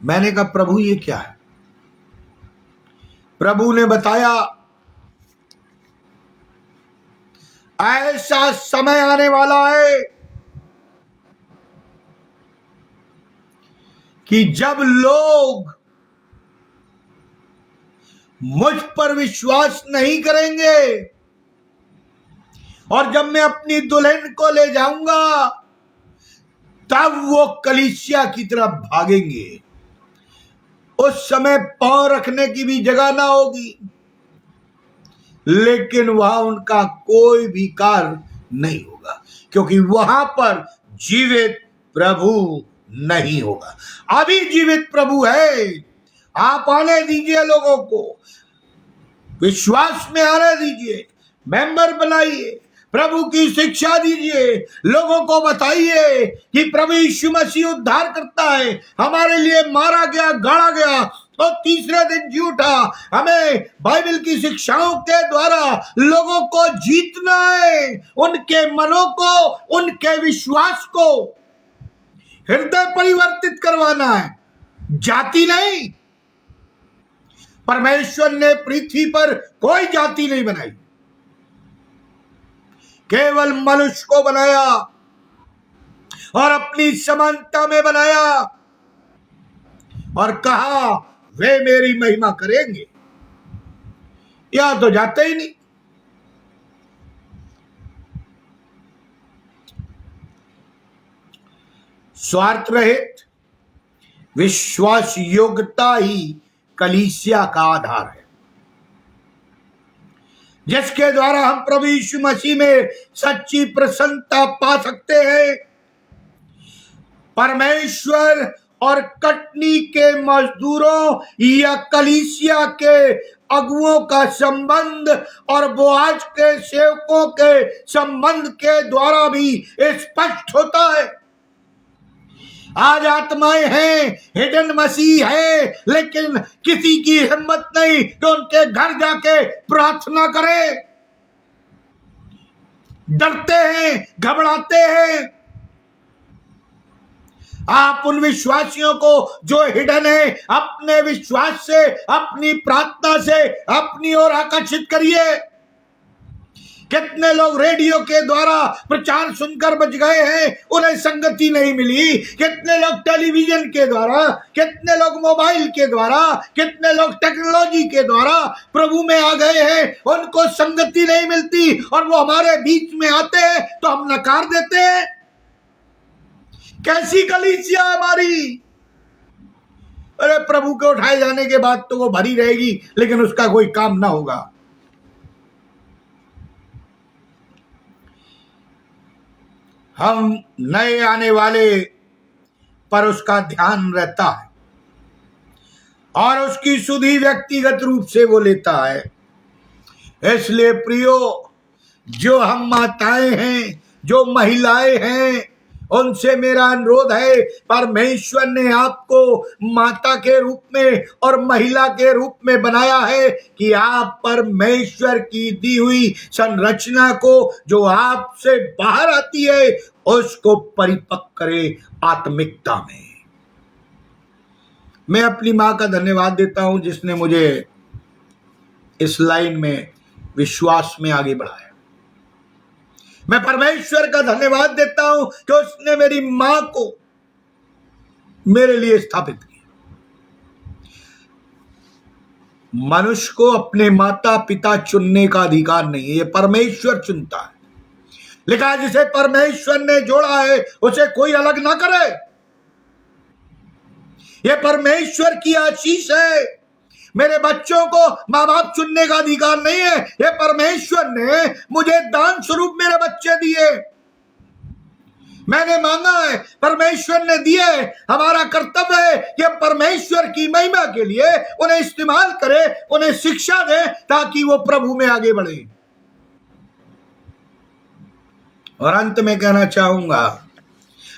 मैंने कहा प्रभु ये क्या है? प्रभु ने बताया, ऐसा समय आने वाला है कि जब लोग मुझ पर विश्वास नहीं करेंगे और जब मैं अपनी दुल्हन को ले जाऊंगा तब वो कलीसिया की तरफ भागेंगे। उस समय पांव रखने की भी जगह ना होगी, लेकिन वहां उनका कोई भी कार्य नहीं होगा, क्योंकि वहां पर जीवित प्रभु नहीं होगा। अभी जीवित प्रभु है, आप आने दीजिए, लोगों को विश्वास में आने दीजिए, मेंबर बनाइए, प्रभु की शिक्षा दीजिए, लोगों को बताइए कि प्रभु यीशु मसीह उद्धार करता है, हमारे लिए मारा गया, गाड़ा गया तो तीसरे दिन जी उठा। हमें बाइबल की शिक्षाओं के द्वारा लोगों को जीतना है, उनके मनों को, उनके विश्वास को हृदय परिवर्तित करवाना है, जाति नहीं। परमेश्वर ने पृथ्वी पर कोई जाति नहीं बनाई, केवल मनुष्य को बनाया और अपनी समानता में बनाया और कहा वे मेरी महिमा करेंगे। यहां तो जाते ही नहीं। स्वार्थ रहित विश्वास योग्यता ही कलीसिया का आधार है, जिसके द्वारा हम प्रभु यीशु मसीह में सच्ची प्रसन्नता पा सकते हैं। परमेश्वर और कटनी के मजदूरों या कलीसिया के अगुओं का संबंध और बोआज के सेवकों के संबंध के द्वारा भी स्पष्ट होता है। आज आत्माएं हैं, हिडन मसीह है, लेकिन किसी की हिम्मत नहीं कि उनके घर जाके प्रार्थना करे। डरते हैं, घबराते हैं। आप उन विश्वासियों को जो हिडन है अपने विश्वास से, अपनी प्रार्थना से अपनी ओर आकर्षित करिए। कितने लोग रेडियो के द्वारा प्रचार सुनकर बच गए हैं, उन्हें संगति नहीं मिली। कितने लोग टेलीविजन के द्वारा, कितने लोग मोबाइल के द्वारा, कितने लोग टेक्नोलॉजी के द्वारा प्रभु में आ गए हैं, उनको संगति नहीं मिलती और वो हमारे बीच में आते हैं तो हम नकार देते हैं। कैसी कलीसिया हमारी! अरे प्रभु के उठाए जाने के बाद तो वो भरी रहेगी, लेकिन उसका कोई काम ना होगा। हम नए आने वाले पर उसका ध्यान रहता है और उसकी सुधि व्यक्तिगत रूप से वो लेता है। इसलिए प्रियो, जो हम माताएं हैं, जो महिलाएं हैं, उनसे मेरा अनुरोध है, परमेश्वर ने आपको माता के रूप में और महिला के रूप में बनाया है कि आप परमेश्वर की दी हुई संरचना को जो आपसे बाहर आती है उसको परिपक्व करे आत्मिकता में। मैं अपनी मां का धन्यवाद देता हूं जिसने मुझे इस लाइन में विश्वास में आगे बढ़ाया। मैं परमेश्वर का धन्यवाद देता हूं कि उसने मेरी मां को मेरे लिए स्थापित किया। मनुष्य को अपने माता पिता चुनने का अधिकार नहीं है, ये परमेश्वर चुनता है। लिखा है जिसे परमेश्वर ने जोड़ा है उसे कोई अलग ना करे। ये परमेश्वर की आशीष है। मेरे बच्चों को माँ बाप चुनने का अधिकार नहीं है, ये परमेश्वर ने मुझे दान स्वरूप मेरे बच्चे दिए। मैंने मांगा है, परमेश्वर ने दिए। हमारा कर्तव्य है कि हम परमेश्वर की महिमा के लिए उन्हें इस्तेमाल करें, उन्हें शिक्षा दें ताकि वो प्रभु में आगे बढ़े। और अंत में कहना चाहूंगा,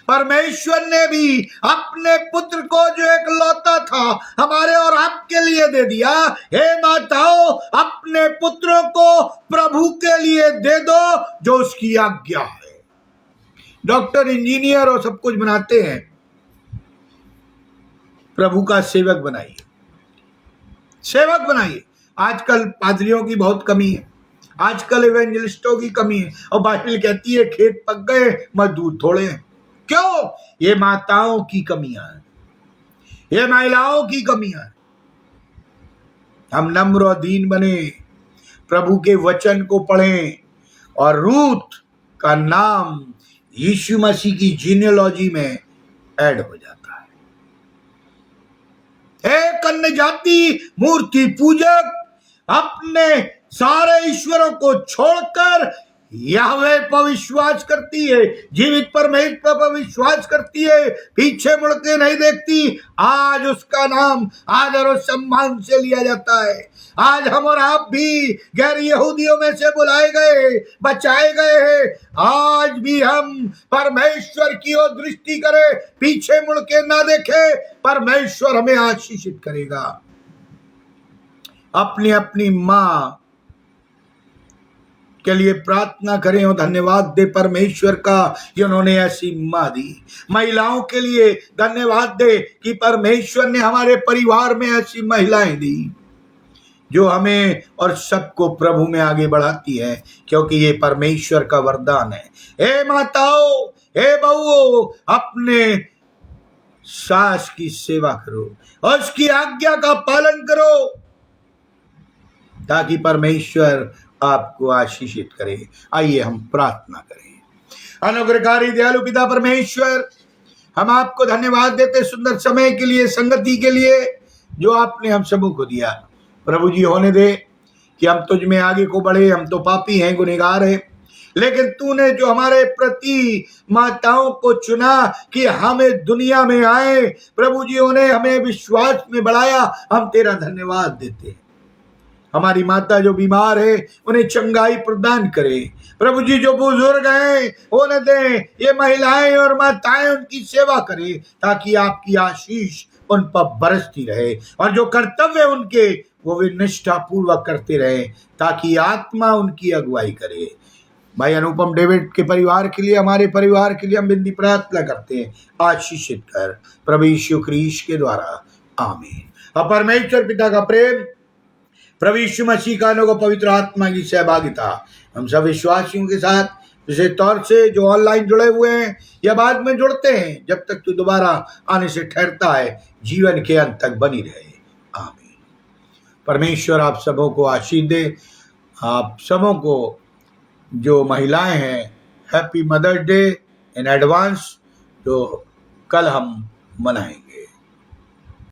परमेश्वर ने भी अपने पुत्र को जो एक लौता था हमारे और आपके लिए दे दिया। हे माताओं, अपने पुत्रों को प्रभु के लिए दे दो जो उसकी आज्ञा है। डॉक्टर, इंजीनियर और सब कुछ बनाते हैं, प्रभु का सेवक बनाइए, सेवक बनाइए। आजकल पादरियों की बहुत कमी है, आजकल इवेंजलिस्टों की कमी है, और बाइबल कहती है खेत पक गए मजदूर थोड़े हैं। क्यों? ये माताओं की कमियां हैं, ये महिलाओं की कमियां हैं। हम नम्र और दीन बने, प्रभु के वचन को पढ़ें और रूत का नाम यीशु मसीह की जीनियोलॉजी में ऐड हो जाता है। एक अन्य जाति मूर्ति पूजक अपने सारे ईश्वरों को छोड़कर याहवे पर विश्वास करती है, जीवित परमेश्वर पर विश्वास करती है, पीछे मुड़ के नहीं देखती। आज उसका नाम आदर और सम्मान से लिया जाता है। आज हम और आप भी गैर यहूदियों में से बुलाए गए, बचाए गए हैं। आज भी हम परमेश्वर की ओर दृष्टि करें, पीछे मुड़ के ना देखें, परमेश्वर हमें आशीषित करेगा। अपनी अपनी माँ के लिए प्रार्थना करें और धन्यवाद दे परमेश्वर का कि उन्होंने ऐसी मां दी। महिलाओं के लिए धन्यवाद दे कि परमेश्वर ने हमारे परिवार में ऐसी महिलाएं दी। जो हमें और सबको प्रभु में आगे बढ़ाती है, क्योंकि ये परमेश्वर का वरदान है। हे माताओं, हे बहुओं, अपने सास की सेवा करो और उसकी आज्ञा का पालन करो, ताकि परमेश्वर आपको आशीषित करे। आइए हम प्रार्थना करें। अनुग्रहकारी दयालु पिता परमेश्वर, हम आपको धन्यवाद देते सुंदर समय के लिए, संगति के लिए जो आपने हम सबों को दिया। प्रभु जी, होने दे कि हम तुझ में आगे को बढ़े। हम तो पापी हैं, गुनहगार हैं, लेकिन तूने जो हमारे प्रति माताओं को चुना कि हमें दुनिया में आए, प्रभु जी उन्हें हमें विश्वास में बढ़ाया। हम तेरा धन्यवाद देते हैं। हमारी माता जो बीमार है उन्हें चंगाई प्रदान करे। प्रभु जी जो बुजुर्ग हैं उन्हें दे, ये महिलाएं और माताएं उनकी सेवा करें, ताकि आपकी आशीष उन पर बरसती रहे, और जो कर्तव्य उनके वो वे निष्ठा पूर्वक करते रहे, ताकि आत्मा उनकी अगुवाई करे। भाई अनुपम डेविड के परिवार के लिए, हमारे परिवार के लिए हम विनती प्रार्थना करते हैं, आशीषित कर प्रभु यीशु ख्रीस्त के द्वारा, आमीन। और परमेश्वर पिता का प्रेम, प्रभु यीशु मसीह का अनुग्रह, पवित्र आत्मा की सहभागिता हम सब विश्वासियों के साथ, विशेष तौर से जो ऑनलाइन जुड़े हुए हैं या बाद में जुड़ते हैं, जब तक तू दोबारा आने से ठहरता है, जीवन के अंत तक बनी रहे, आमीन। परमेश्वर आप सबों को आशीष दे। आप सबों को, जो महिलाएं हैं, happy Mother's Day in advance, जो कल हम मनाएंगे।